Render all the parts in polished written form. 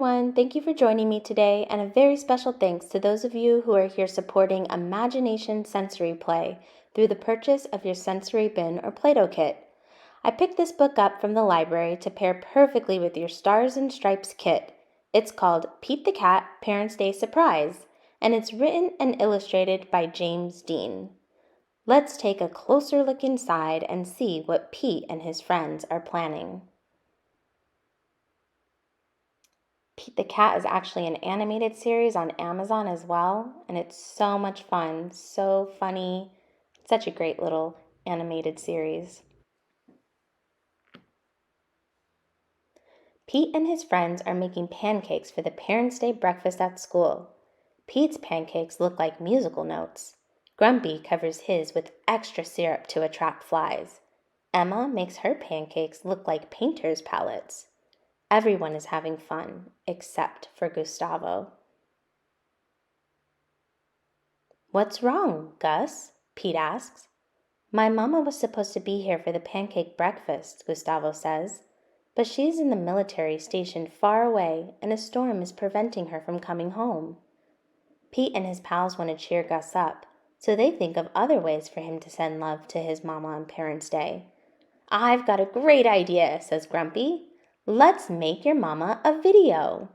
everyone, thank you for joining me today, and a very special thanks to those of you who are here supporting Imagination Sensory Play through the purchase of your sensory bin or Play-Doh kit. I picked this book up from the library to pair perfectly with your Stars and Stripes kit. It's called Pete the Cat Parents' Day Surprise, and it's written and illustrated by James Dean. Let's take a closer look inside and see what Pete and his friends are planning. Pete the Cat is actually an animated series on Amazon as well, and it's so much fun, so funny, such a great little animated series. Pete and his friends are making pancakes for the Parents' Day breakfast at school. Pete's pancakes look like musical notes. Grumpy covers his with extra syrup to attract flies. Emma makes her pancakes look like painter's palettes. Everyone is having fun, except for Gustavo. "What's wrong, Gus?" Pete asks. "My mama was supposed to be here for the pancake breakfast," Gustavo says, "but she's in the military stationed far away, and a storm is preventing her from coming home." Pete and his pals want to cheer Gus up, so they think of other ways for him to send love to his mama on Parents' Day. "I've got a great idea," says Grumpy. "Let's make your mama a video."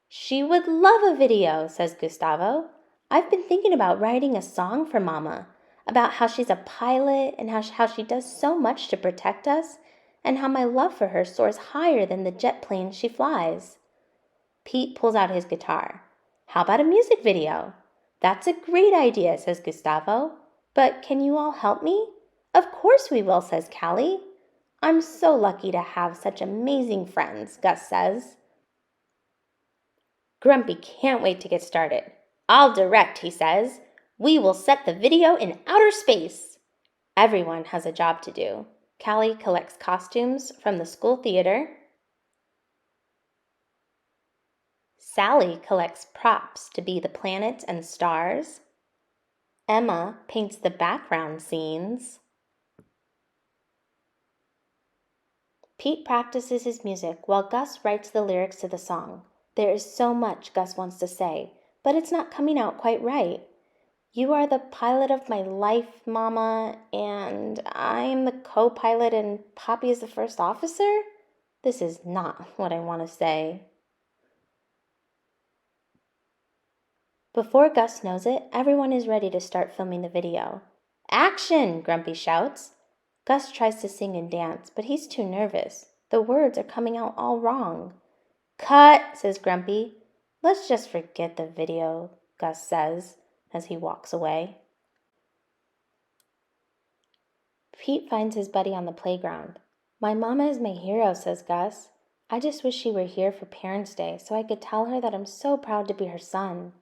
"She would love a video," says Gustavo. "I've been thinking about writing a song for Mama, about how she's a pilot and how she does so much to protect us, and how my love for her soars higher than the jet planes she flies." Pete pulls out his guitar. "How about a music video?" "That's a great idea," says Gustavo. "But can you all help me?" "Of course we will," says Callie. "I'm so lucky to have such amazing friends," Gus says. Grumpy can't wait to get started. "I'll direct," he says. "We will set the video in outer space." Everyone has a job to do. Callie collects costumes from the school theater. Sally collects props to be the planets and stars. Emma paints the background scenes. Pete practices his music while Gus writes the lyrics to the song. There is so much Gus wants to say, but it's not coming out quite right. "You are the pilot of my life, Mama, and I am the co-pilot and Poppy is the first officer?" This is not what I want to say. Before Gus knows it, everyone is ready to start filming the video. "Action!" Grumpy shouts. Gus tries to sing and dance, but he's too nervous. The words are coming out all wrong. "Cut!" says Grumpy. "Let's just forget the video," Gus says as he walks away. Pete finds his buddy on the playground. "My mama is my hero," says Gus. "I just wish she were here for Parents' Day so I could tell her that I'm so proud to be her son."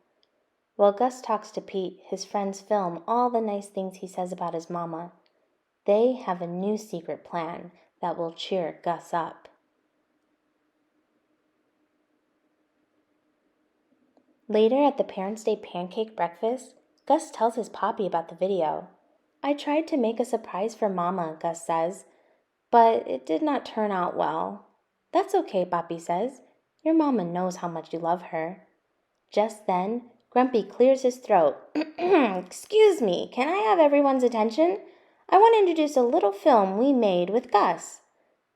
While Gus talks to Pete, his friends film all the nice things he says about his mama. They have a new secret plan that will cheer Gus up. Later at the Parents' Day pancake breakfast, Gus tells his Poppy about the video. "I tried to make a surprise for Mama," Gus says, "but it did not turn out well." "That's okay," Poppy says. "Your Mama knows how much you love her." Just then, Grumpy clears his throat. "Excuse me, can I have everyone's attention? I want to introduce a little film we made with Gus."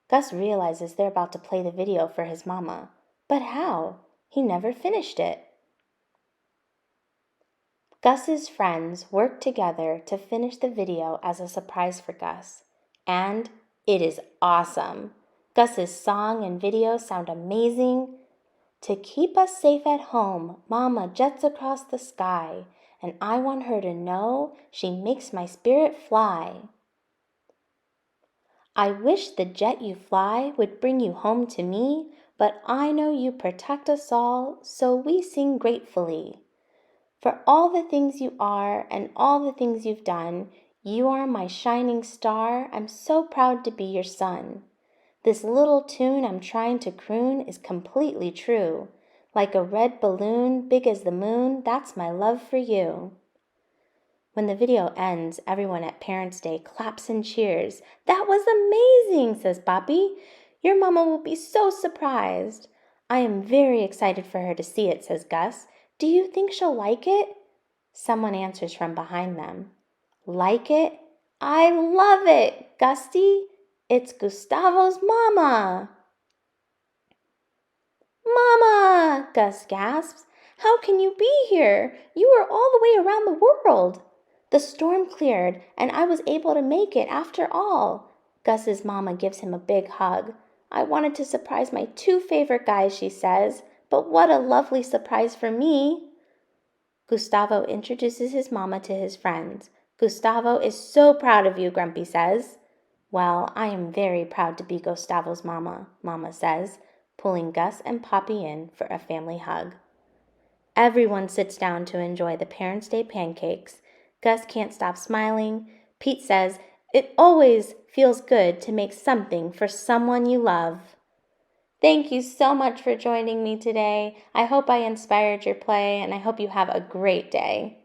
Gus realizes they're about to play the video for his mama. But how? He never finished it. Gus's friends work together to finish the video as a surprise for Gus. And it is awesome. Gus's song and video sound amazing. "To keep us safe at home, Mama jets across the sky, and I want her to know she makes my spirit fly. I wish the jet you fly would bring you home to me, but I know you protect us all, so we sing gratefully. For all the things you are and all the things you've done, you are my shining star. I'm so proud to be your son. This little tune I'm trying to croon is completely true. Like a red balloon, big as the moon, that's my love for you." When the video ends, everyone at Parents' Day claps and cheers. "That was amazing," says Poppy. "Your mama will be so surprised." I am very excited for her to see it, says Gus. Do you think she'll like it? Someone answers from behind them. Like it? I love it, Gusty. It's Gustavo's mama. Mama, Gus gasps. How can you be here? You are all the way around the world. The storm cleared, and I was able to make it after all. Gus's mama gives him a big hug. I wanted to surprise my two favorite guys, she says, but what a lovely surprise for me. Gustavo introduces his mama to his friends. Gustavo is so proud of you, Grumpy says. Well, I am very proud to be Gustavo's mama, Mama says, pulling Gus and Poppy in for a family hug. Everyone sits down to enjoy the Parents' Day pancakes. Gus can't stop smiling. Pete says, it always feels good to make something for someone you love. Thank you so much for joining me today. I hope I inspired your play, and I hope you have a great day.